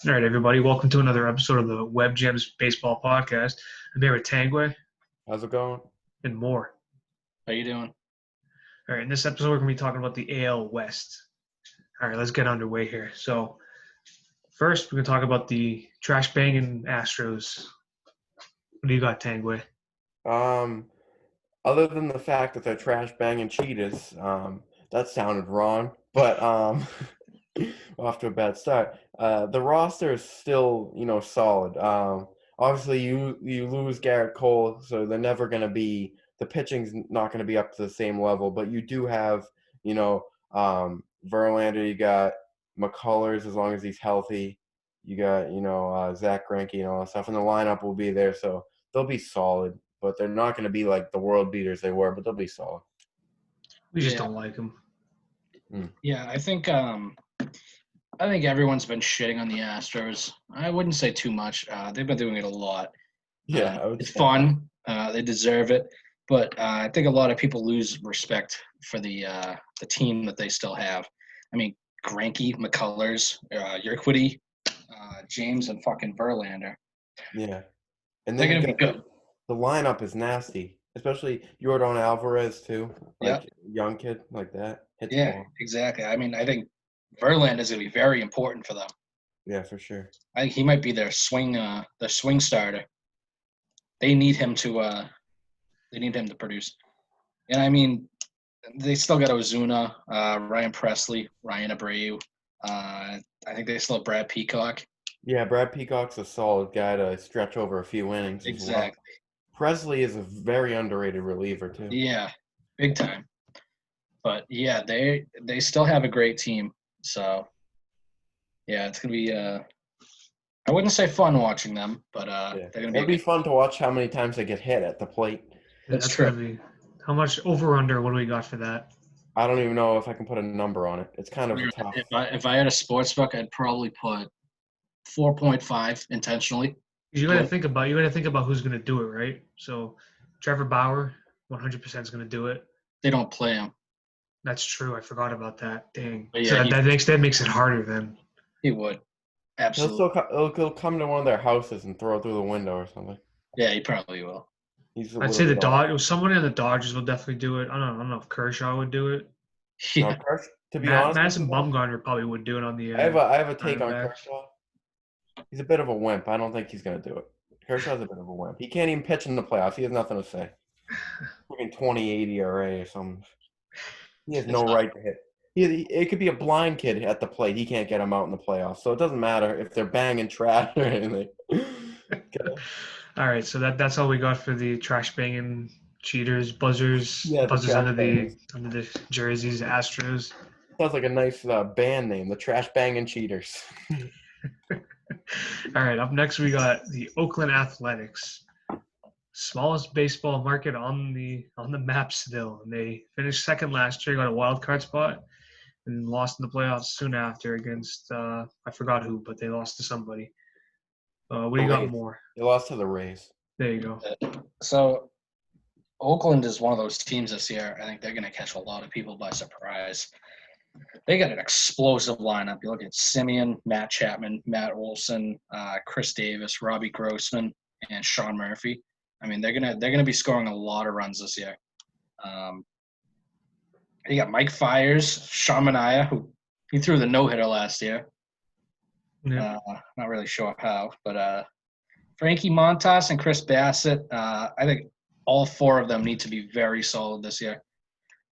All right, everybody, welcome to another episode of the Web Gems Baseball Podcast. I'm here with Tangway How's it going? and more. How you doing? All right, in this episode, we're going to be talking about the AL West. All right, let's get underway here. So, first, we're going to talk about the trash banging Astros. What do you got, Tangway? Um, Other than the fact that they're trash banging cheaters, that sounded wrong, but off to a bad start. The roster is still, solid. Obviously you lose Garrett Cole, so they're never going to be the pitching's not going to be up to the same level, but you do have, Verlander, you got McCullers as long as he's healthy. You got, Zach Greinke and all that stuff, and the lineup will be there, so they'll be solid, but they're not going to be like the world beaters they were, but they'll be solid. We just Yeah. don't like them. Yeah, I think everyone's been shitting on the Astros. I wouldn't say too much. They've been doing it a lot. Yeah, I would It's say. fun. They deserve it, but I think a lot of people lose respect for the team that they still have. I mean, Greinke, McCullers, Urquidy, James, and fucking Verlander. Yeah. And They're then gonna be good. the lineup is nasty, especially Yordan Alvarez too, like Yep. young kid like that. Hits Yeah, ball. exactly. I mean, I think Verlander is gonna be very important for them. Yeah, for sure. I think he might be their swing starter. They need him to produce. And I mean, they still got Ozuna, Ryan Presley, Ryan Abreu. I think they still have Brad Peacock. Yeah, Brad Peacock's a solid guy to stretch over a few innings as well. Exactly. Presley is a very underrated reliever too. Yeah, big time. But yeah, they still have a great team. So yeah, it's gonna be I wouldn't say fun watching them, but Yeah. they're gonna be. It'll be fun to watch how many times they get hit at the plate. That's gonna true. be how much over under? What do we got for that? I don't even know if I can put a number on it. It's kind of tough. If I had a sports book, I'd probably put 4.5 intentionally. You got to think about who's going to do it, right? So, Trevor Bauer, 100% is going to do it. They don't play him. That's true. I forgot about that. Dang. But So yeah, that makes it harder then. he would. He'll Absolutely. he'll come to one of their houses and throw it through the window or something. Yeah, he probably will. He's a I'd little say the bit off. Someone in the Dodgers will definitely do it. I don't know if Kershaw would do it. No, Yeah. to be honest, Madison Bumgarner probably would do it on the. I have a take on Diamondbacks. Kershaw. He's a bit of a wimp. I don't think he's gonna do it. Kershaw's a bit of a wimp. He can't even pitch in the playoffs. He has nothing to say. Fucking 20-80 ERA or something. He has no right to hit. It could be a blind kid at the plate. He can't get him out in the playoffs. So it doesn't matter if they're banging trash or anything. All right, so that's all we got for the trash banging cheaters, buzzers, Yeah, the buzzers trash under bangers. the jerseys, Astros. Sounds like a nice band name, the Trash Banging Cheaters. All right, up next we got the Oakland Athletics, smallest baseball market on the map still, and they finished second last year, got a wild card spot, and lost in the playoffs soon after against I forgot who, but they lost to somebody. What do you got Rays. more? They lost to the Rays. There you go. So Oakland is one of those teams this year. I think they're going to catch a lot of people by surprise. They got an explosive lineup. You look at Simeon, Matt Chapman, Matt Olson, Chris Davis, Robbie Grossman, and Sean Murphy. I mean, they're gonna be scoring a lot of runs this year. You got Mike Fiers, Sean Manaea, who he threw the no-hitter last year. Yeah. Not really sure how, but Frankie Montas and Chris Bassett. I think all four of them need to be very solid this year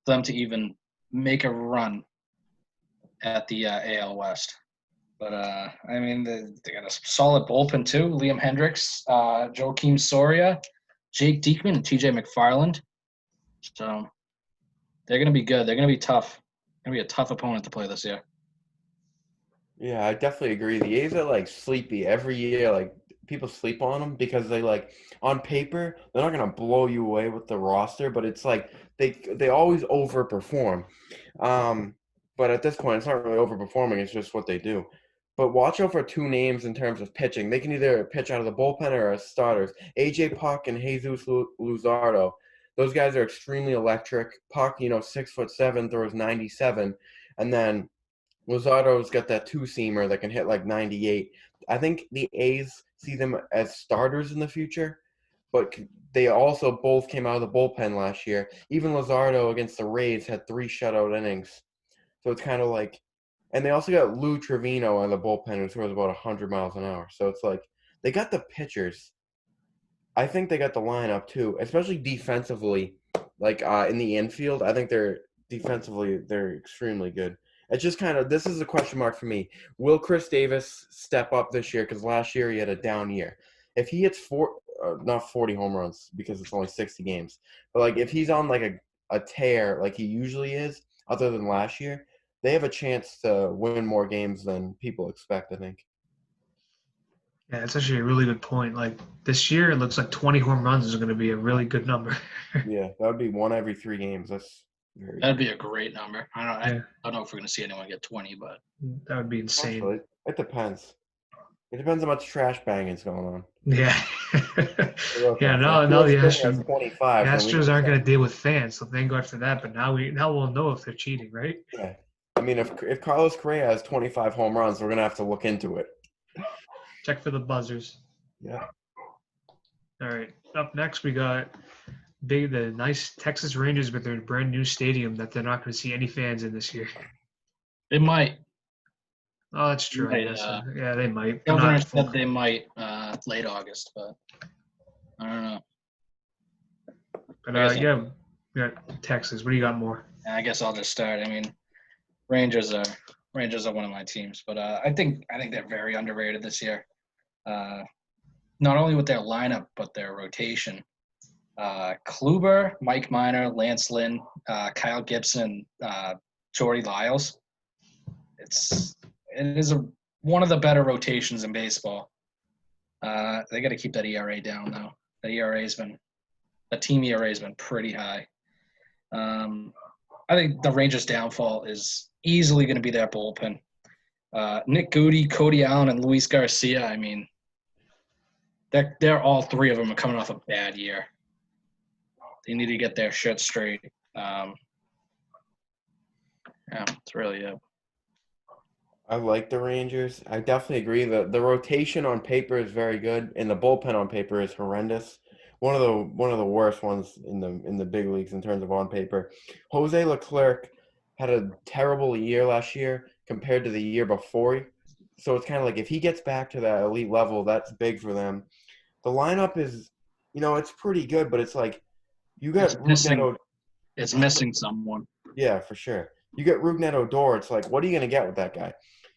for them to even make a run at the AL West. But, I mean, they got a solid bullpen, too. Liam Hendricks, Joakim Soria, Jake Diekman, and TJ McFarland. So they're going to be good. They're going to be tough. Going to be a tough opponent to play this year. Yeah, I definitely agree. The A's are like sleepy every year. Like people sleep on them because they like on paper they're not gonna blow you away with the roster, but it's like they always overperform. But at this point, it's not really overperforming. It's just what they do. But watch out for two names in terms of pitching. They can either pitch out of the bullpen or as starters. AJ Puck and Jesus Luzardo. Those guys are extremely electric. Puck, 6'7", throws 97, and then Luzardo's got that two-seamer that can hit like 98. I think the A's see them as starters in the future, but they also both came out of the bullpen last year. Even Luzardo against the Rays had 3 shutout innings. So it's kind of like, and they also got Lou Trevino on the bullpen who throws about 100 miles an hour. So it's like they got the pitchers. I think they got the lineup too, especially defensively. Like in the infield, I think they're extremely good. It's just kind of, this is a question mark for me. Will Chris Davis step up this year? Because last year he had a down year. If he hits not 40 home runs because it's only 60 games, but like if he's on like a tear like he usually is, other than last year, they have a chance to win more games than people expect, I think. Yeah, it's actually a really good point. Like this year, it looks like 20 home runs is going to be a really good number. Yeah, that would be 1 every 3 games. That's very That'd good. be a great number. I Yeah, don't know if we're gonna see anyone get 20, but that would be insane. Actually, it depends. It depends how much trash banging's going on. Yeah. Real Yeah, talk. no, If no, the George Springer has Astros, 25, then we Astros can aren't say, going to deal with fans, so thank God for that. But now we'll know if they're cheating, right? yeah. I mean, if Carlos Correa has 25 home runs, we're gonna have to look into it. Check for the buzzers. Yeah. All right. Up next, we got the nice Texas Rangers with their brand new stadium that they're not going to see any fans in this year. it might. Oh, that's true. I Might, guess. Yeah, they might. But Governor not full. said they might late August, but I don't know. But I guess yeah, we got Texas. What do you got more? I guess I'll just start. I mean, Rangers are one of my teams, but I think they're very underrated this year. Not only with their lineup, but their rotation. Kluber, Mike Minor, Lance Lynn, Kyle Gibson, Jordy Lyles. It is one of the better rotations in baseball. They got to keep that ERA down though. The team ERA has been pretty high. I think the Rangers' downfall is easily going to be their bullpen. Nick Goody, Cody Allen, and Luis Garcia. I mean, they're all 3 of them are coming off a bad year. They need to get their shit straight. Yeah, that's really it. I like the Rangers. I definitely agree that the rotation on paper is very good, and the bullpen on paper is horrendous. One of the worst ones in the big leagues in terms of on paper. Jose Leclerc had a terrible year last year compared to the year before. So it's kind of like if he gets back to that elite level, that's big for them. The lineup is, it's pretty good, but it's like you got It's missing someone. Yeah, for sure. You get Rougned Odor. It's like, what are you going to get with that guy?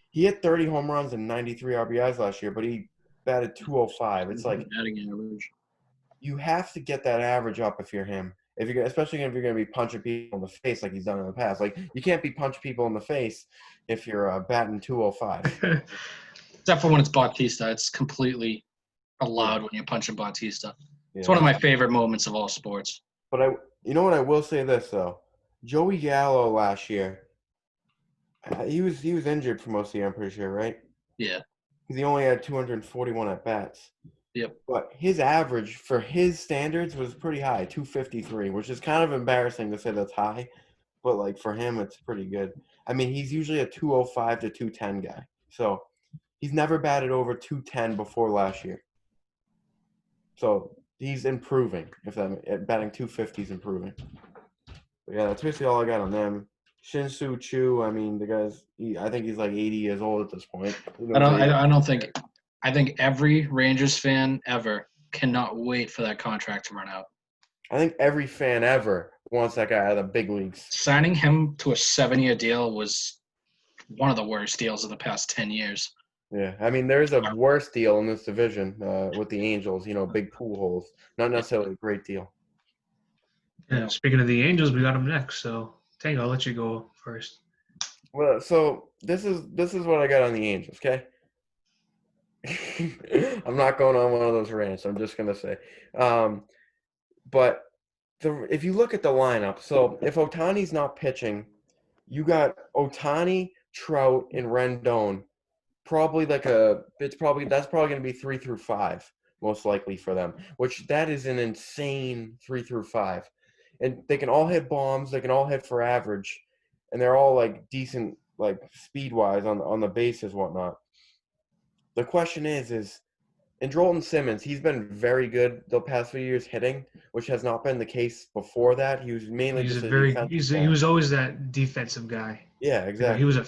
He hit 30 home runs and 93 RBIs last year, but he batted 205. It's like Batting average. you have to get that average up if you're him. Especially if you're going to be punching people in the face like he's done in the past. Like you can't be punching people in the face if you're batting 205. Except for when it's Bautista, it's completely allowed when you're punching Bautista. Yeah. It's one of my favorite moments of all sports. But you know what? I will say this though. Joey Gallo last year, he was injured for most of the year, I'm pretty sure, right? Yeah. Because he only had 241 at bats. Yep. But his average for his standards was pretty high, 253, which is kind of embarrassing to say that's high. But like for him, it's pretty good. I mean, he's usually a 205 to 210 guy. So he's never batted over 210 before last year. So he's improving. Batting 250 is improving. But yeah, that's basically all I got on them. Shin-Soo Choo, I mean, the guy's I think he's like 80 years old at this point. I think every Rangers fan ever cannot wait for that contract to run out. I think every fan ever wants that guy out of the big leagues. Signing him to a 7-year deal was one of the worst deals of the past 10 years. Yeah, I mean, there's a worse deal in this division with the Angels, big pool holes. Not necessarily a great deal. Yeah, speaking of the Angels, we got them next. So, Tango, I'll let you go first. Well, so this is what I got on the Angels, okay? I'm not going on one of those rants. I'm just gonna say, but if you look at the lineup, so if Ohtani's not pitching, you got Ohtani, Trout, and Rendon. That's probably gonna be 3 through 5 most likely for them. Which that is an insane 3 through 5, and they can all hit bombs. They can all hit for average, and they're all like decent like speed wise on the bases whatnot. The question is Andrelton Simmons, he's been very good the past few years hitting, which has not been the case before that. He was mainly He's a just a very defensive he player. was always that defensive guy. Yeah, You know, exactly.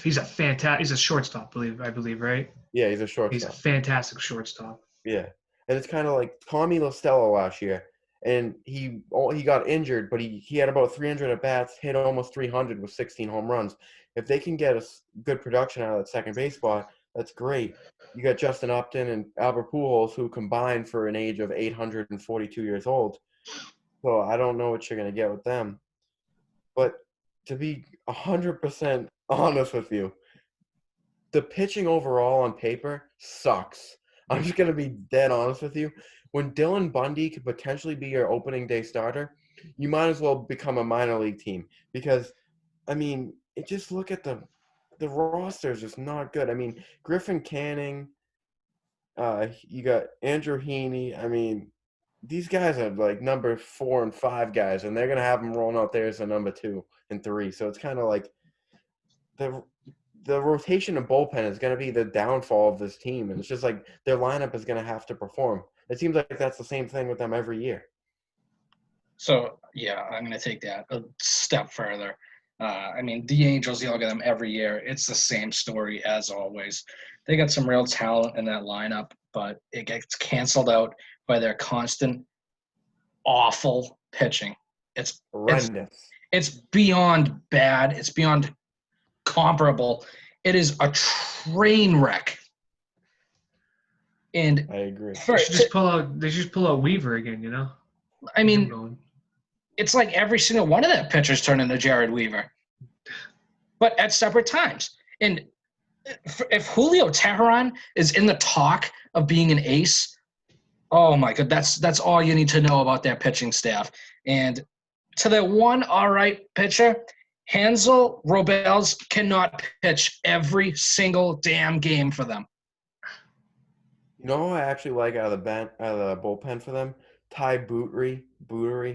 he's a shortstop, I believe, right? Yeah, he's a He's a shortstop. fantastic shortstop. Yeah, and it's kind of like Tommy LaStella last year, and he got injured, but he had about 300 at bats, hit almost 300 with 16 home runs. If they can get a good production out of that second base spot, that's great. You got Justin Upton and Albert Pujols, who combined for an age of 842 years old. So I don't know what you're gonna get with them. But to be 100% honest with you, the pitching overall on paper sucks. I'm just gonna be dead honest with you. When Dylan Bundy could potentially be your opening day starter, you might as well become a minor league team because, I mean, just look at the roster is just not good. I mean, Griffin Canning, you got Andrew Heaney. I mean, these guys are like number 4 and 5 guys, and they're gonna have them rolling out there as a number 2 and 3. So it's kind of like the rotation and bullpen is going to be the downfall of this team. And it's just like their lineup is going to have to perform. It seems like that's the same thing with them every year. So, yeah, I'm going to take that a step further. I mean, the Angels, you look at them every year. It's the same story as always. They got some real talent in that lineup, but it gets canceled out by their constant, awful pitching. It's Horrendous. it's beyond bad. It's beyond comparable. It is a train wreck. And I agree. They should just pull out Weaver again, you know? I mean, it's like every single one of their pitchers turned into Jared Weaver, but at separate times. And if Julio Teheran is in the talk of being an ace, oh my God, that's all you need to know about their pitching staff. And to the one all right pitcher, Hansel Robles cannot pitch every single damn game for them. You know who I actually like out of the bullpen for them? Ty Bootery,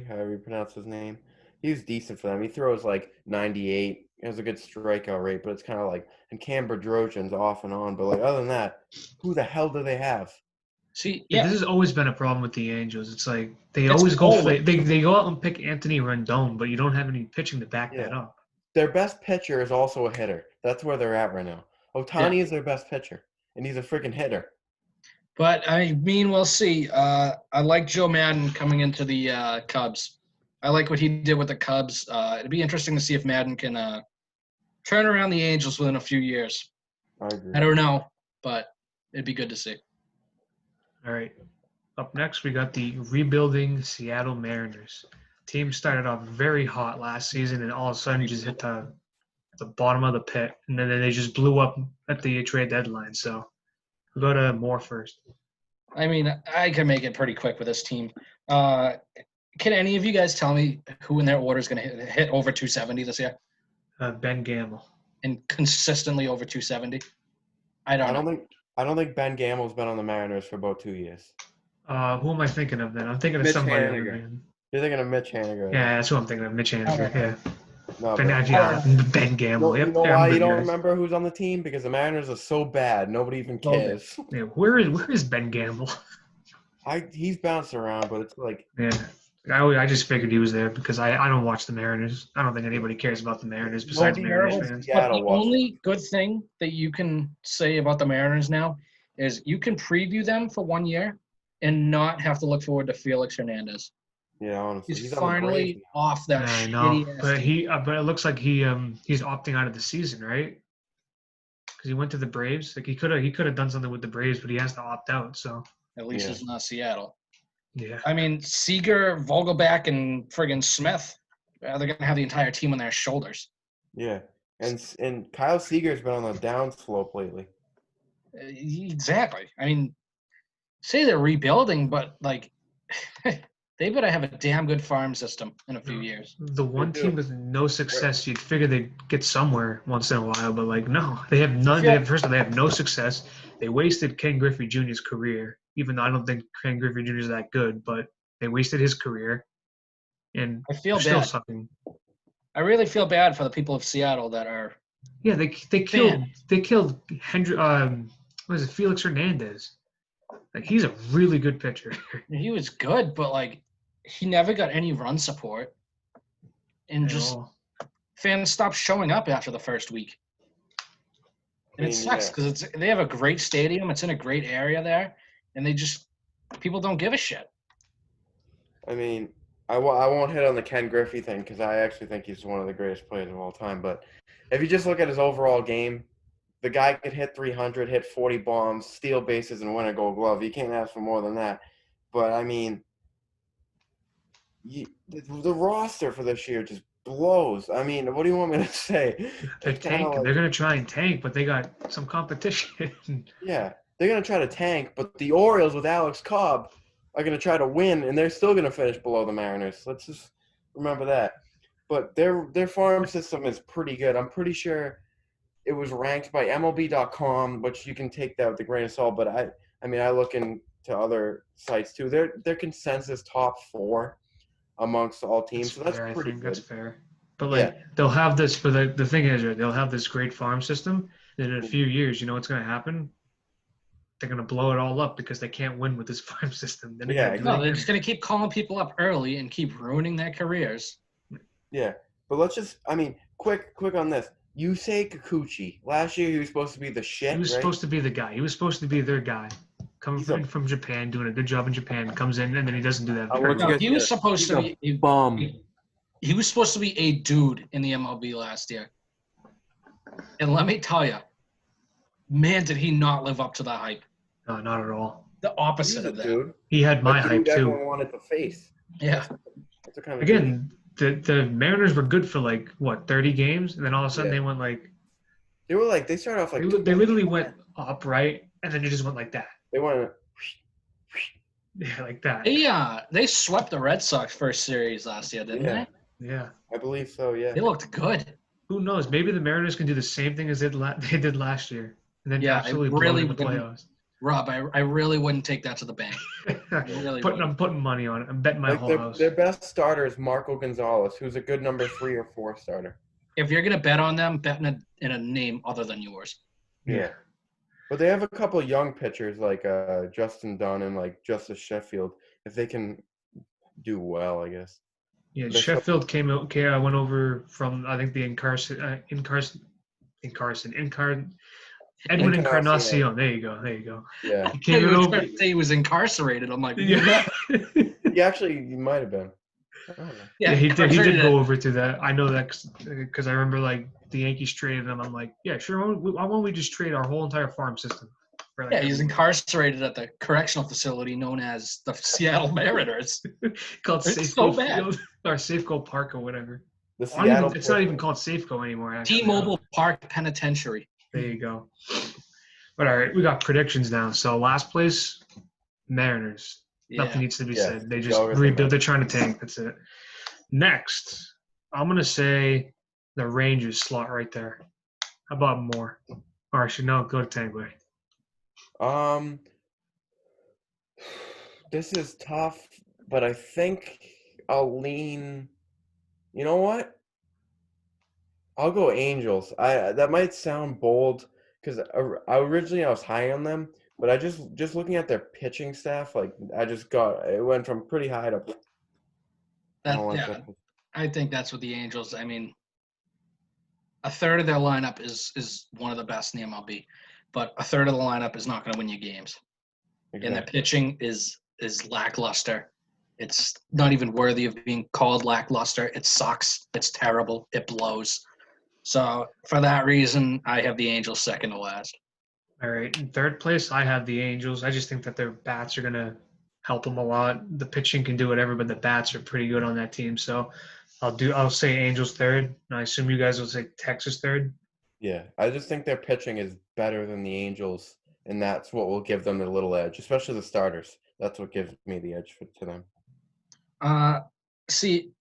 however you pronounce his name. He's decent for them. He throws like 98. He has a good strikeout rate, but it's kind of like, and Cam Bedrosian's off and on. But like other than that, who the hell do they have? See, Yeah, yeah, this has always been a problem with the Angels. It's like they always go they go out and pick Anthony Rendon, but you don't have any pitching to back that up. Their best pitcher is also a hitter. That's where they're at right now. Ohtani is their best pitcher, and he's a freaking hitter. But, I mean, we'll see. I like Joe Madden coming into the Cubs. I like what he did with the Cubs. It'd be interesting to see if Madden can turn around the Angels within a few years. I agree. I don't know, but it'd be good to see. All right. Up next, we got the rebuilding Seattle Mariners. Team started off very hot last season, and all of a sudden just hit the bottom of the pit, and then they just blew up at the trade deadline. So we'll go to Moore first. I mean, I can make it pretty quick with this team. Can any of you guys tell me who in their order is going to hit over 270 this year? Ben Gamble. And consistently over 270? I don't think Ben Gamble's been on the Mariners for about 2 years. Who am I thinking of then? I'm thinking of Mitch somebody other Haniger. than. You're thinking of Mitch Haniger. Yeah, that's who I'm thinking of. Mitch Haniger. Yeah. No, Ben Gamble. You Yep. know Yeah, why I'm you don't good, guys. remember who's on the team? Because the Mariners are so bad, nobody even cares. Yeah, where is Ben Gamble? He's bounced around, but it's like Yeah. I just figured he was there because I don't watch the Mariners. I don't think anybody cares about the Mariners besides Nobody Mariners knows. fans. Yeah. But the watch only good thing that you can say about the Mariners now is you can preview them for 1 year and not have to look forward to Felix Hernandez. yeah, honestly, He's on the Braves finally now. off that I know, shitty but team. but it looks like he's opting out of the season, right? Because he went to the Braves. Like he could have done something with the Braves, but he has to opt out. So At least it's not Seattle. yeah, I mean, Seager, Vogelback, and friggin' Smith, they're going to have the entire team on their shoulders. Yeah, and Kyle Seager's been on the down slope lately. Exactly. I mean, say they're rebuilding, but, like, they better have a damn good farm system in a few years. the one do. team with no success, you'd figure they'd get somewhere once in a while, but like no, they have none. First of all, they have no success. They wasted Ken Griffey Jr.'s career, even though I don't think Ken Griffey Jr. is that good, but they wasted his career, and I feel they're still bad. sucking. I really feel bad for the people of Seattle that are Yeah, they killed what is it, Felix Hernandez. Like, he's a really good pitcher. He was good, but like he never got any run support, and At just all. fans stopped showing up after the first week. And it sucks because they have a great stadium. It's in a great area there, and people don't give a shit. I mean, I won't hit on the Ken Griffey thing because I actually think he's one of the greatest players of all time. But if you just look at his overall game, the guy could hit 300, hit 40 bombs, steal bases, and win a Gold Glove. You can't ask for more than that. But I mean, the roster for this year just blows. I mean, what do you want me to say? They're It's kinda tanking. like- They're going to try and tank, but they got some competition. Yeah, they're going to try to tank, but the Orioles with Alex Cobb are going to try to win, and they're still going to finish below the Mariners. Let's just remember that. But their farm system is pretty good. I'm pretty sure it was ranked by MLB.com, which you can take that with a grain of salt. But I mean, I look into other sites too. Their consensus top 4 amongst all teams. So that's fair, pretty I think good. that's fair. But like they'll have this, but the thing is, right, they'll have this great farm system. And in a few years, you know what's going to happen? They're going to blow it all up because they can't win with this farm system. Then Yeah, No, they're just gonna keep calling people up early and keep ruining their careers. Yeah, but let's just. I mean, quick on this. Yusei Kikuchi. Last year, he was supposed to be the shit. He was right? supposed to be the guy. He was supposed to be their guy. Coming from Japan, doing a good job in Japan, comes in and then he doesn't do that. I very want well. you No, he was supposed He's to a be. bum. He was supposed to be a dude in the MLB last year. And let me tell you, man, did he not live up to the hype. No, not at all. The He's opposite a of that. dude. He had my But hype dude too. everyone wanted to face. Yeah. That's the kind of Again, the Mariners were good for like what 30 games, and then all of a sudden Yeah. they went like they started off like they literally went up, right, and then it just went like that. They went. Yeah, like that. They swept the Red Sox first series last year, didn't Yeah. Yeah. I believe so. Yeah. they? They looked good. Who knows? Maybe the Mariners can do the same thing as they did last year, and then Yeah, I absolutely blow really it in the wouldn't- playoffs. Rob, I really wouldn't take that to the bank. really I'm putting money on it. I'm betting my Like whole house. their best starter is Marco Gonzalez, who's a good number 3 or 4 starter. If you're gonna bet on them, bet in a name other than yours. Yeah. But they have a couple of young pitchers like Justin Dunn and like Justice Sheffield. If they can do well, I guess. Yeah, They're Sheffield came out. Okay, I went over from I think the Edwin Encarnacion. There you go. Yeah. He He came over. say he was incarcerated. I'm like, Yeah. He might have been. I don't know. Yeah, he did. He did incarcerated. go over to that. I know that because I remember like the Yankees traded him. I'm like, yeah, sure. Why won't we just trade our whole entire farm system? For like Yeah, he's incarcerated at the correctional facility known as the Seattle Mariners. called It's Safeco so bad. Field or Safeco Park or whatever. The I don't even- Seattle. it's not even called Safeco anymore. Actually. T-Mobile Park Penitentiary. There you go. But all right, we got predictions now. So last place, Mariners. Yeah. Nothing needs to be Yeah, said. They just go with the rebuild. They're trying to tank. That's it. Next, I'm gonna say the Rangers slot right there. How about more? Or actually, no, go to Tangway. This is tough, but I think I'll lean. You know what? I'll go Angels. That might sound bold because originally I was high on them, but I just looking at their pitching staff, like it went from pretty high to. I don't like that. I think that's what the Angels. I mean, a third of their lineup is one of the best in the MLB, but a third of the lineup is not going to win you games, and their Exactly. pitching is lackluster. It's not even worthy of being called lackluster. It sucks. It's terrible. It blows. So for that reason, I have the Angels second to last. All right, in third place, I have the Angels. I just think that their bats are gonna help them a lot. The pitching can do whatever, but the bats are pretty good on that team. So I'll say Angels third. And I assume you guys will say Texas third. Yeah, I just think their pitching is better than the Angels, and that's what will give them the little edge, especially the starters. That's what gives me the edge to them. See,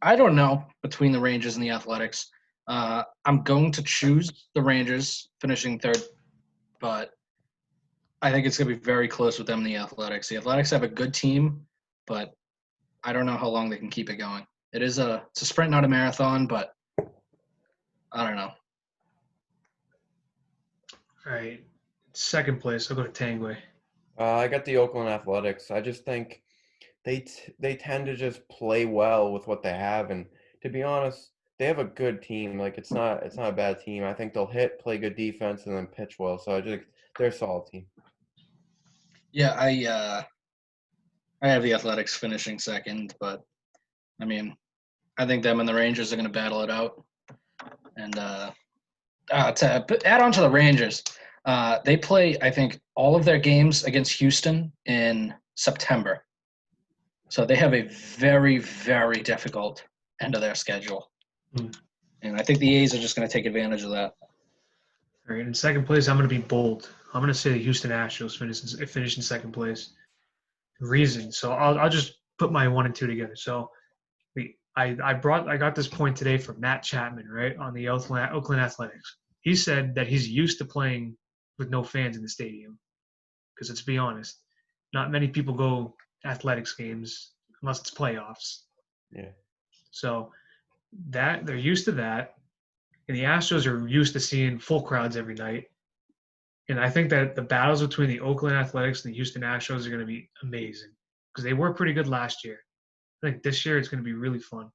I don't know between the Rangers and the Athletics. I'm going to choose the Rangers finishing third, but I think it's going to be very close with them and the Athletics. The Athletics have a good team, but I don't know how long they can keep it going. It's a sprint, not a marathon, but I don't know. All right. second place, I'll go to Tangway. I got the Oakland Athletics. I just think they tend to just play well with what they have, and to be honest, they have a good team. Like it's not a bad team. I think they'll play good defense, and then pitch well. So they're a solid team. Yeah, I have the Athletics finishing second, but I mean, I think them and the Rangers are going to battle it out. And to add on to the Rangers, they play, I think, all of their games against Houston in September. So they have a very, very difficult end of their schedule. Mm. And I think the A's are just going to take advantage of that. All right, in second place, I'm going to be bold. I'm going to say the Houston Astros finish in second place. Reason. So I'll just put my 1 and 2 together. So I got this point today from Matt Chapman, right, on the Oakland Athletics. He said that he's used to playing with no fans in the stadium. Because let's be honest, not many people go athletics games unless it's playoffs. Yeah. So that they're used to that. And the Astros are used to seeing full crowds every night. And I think that the battles between the Oakland Athletics and the Houston Astros are going to be amazing because they were pretty good last year. I think this year it's going to be really fun.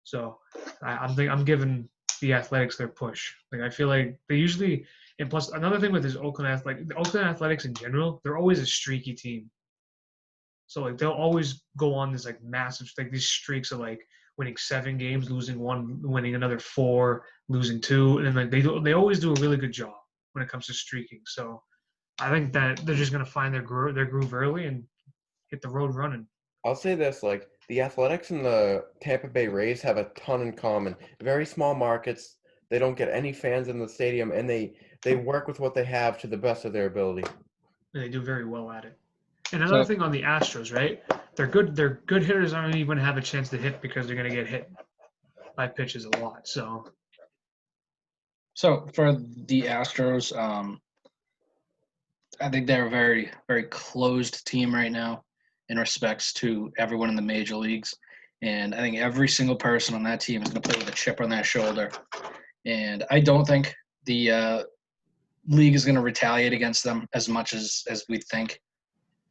So I'm giving the Athletics their push. Like I feel like they usually, and plus another thing with this Oakland Athletics in general, they're always a streaky team. So like they'll always go on this like massive like these streaks of like winning 7 games, losing 1, winning another 4, losing 2, and then like they always do a really good job when it comes to streaking. So I think that they're just gonna find their groove early and hit the road running. I'll say this, like the Athletics and the Tampa Bay Rays have a ton in common. Very small markets. They don't get any fans in the stadium, and they work with what they have to the best of their ability. And they do very well at it. And another thing on the Astros, right? They're good hitters aren't even going to have a chance to hit because they're going to get hit by pitches a lot. So for the Astros, I think they're a very, very closed team right now in respects to everyone in the major leagues. And I think every single person on that team is going to play with a chip on their shoulder. And I don't think the league is going to retaliate against them as much as we think.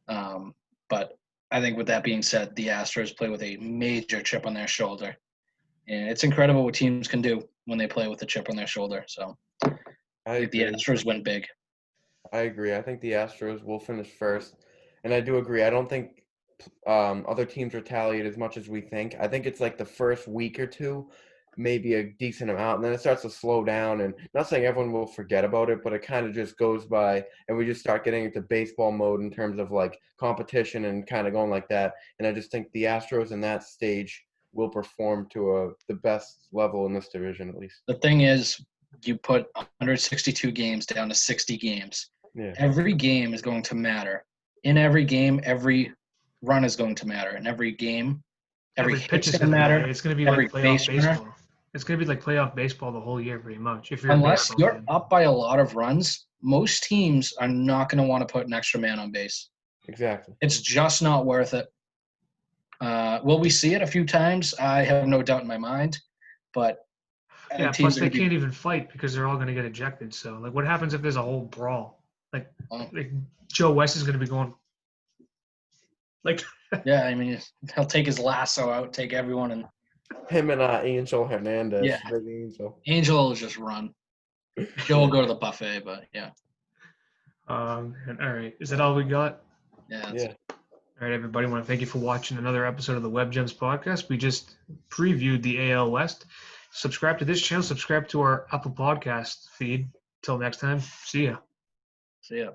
But I think with that being said, the Astros play with a major chip on their shoulder. And it's incredible what teams can do when they play with a chip on their shoulder. So I think the Astros win big. I agree. I think the Astros will finish first. And I do agree. I don't think other teams retaliate as much as we think. I think it's like the first week or two, maybe a decent amount, and then it starts to slow down. And not saying everyone will forget about it, but it kind of just goes by, and we just start getting into baseball mode in terms of like competition and kind of going like that. And I just think the Astros in that stage will perform to the best level in this division, at least. The thing is, you put 162 games down to 60 games. Yeah. Every game is going to matter. In every game, every run is going to matter. In every game, every pitch is going to matter. It's going to be like playoff baseball. It's going to be like playoff baseball the whole year, pretty much. Unless you're up by a lot of runs, most teams are not going to want to put an extra man on base. Exactly. It's just not worth it. Will we see it a few times? I have no doubt in my mind. But plus they can't even fight because they're all going to get ejected. So, like, what happens if there's a whole brawl? Like Joe West is going to be going. Like. Yeah, I mean, he'll take his lasso out, take everyone, and. Him and Angel Hernandez. Yeah. Big Angel. Angel will just run. Joe will go to the buffet, but yeah. All right. Is that all we got? Yeah. All right, everybody. I want to thank you for watching another episode of the Web Gems podcast. We just previewed the AL West. Subscribe to this channel. Subscribe to our Apple Podcast feed. Till next time. See ya. See ya.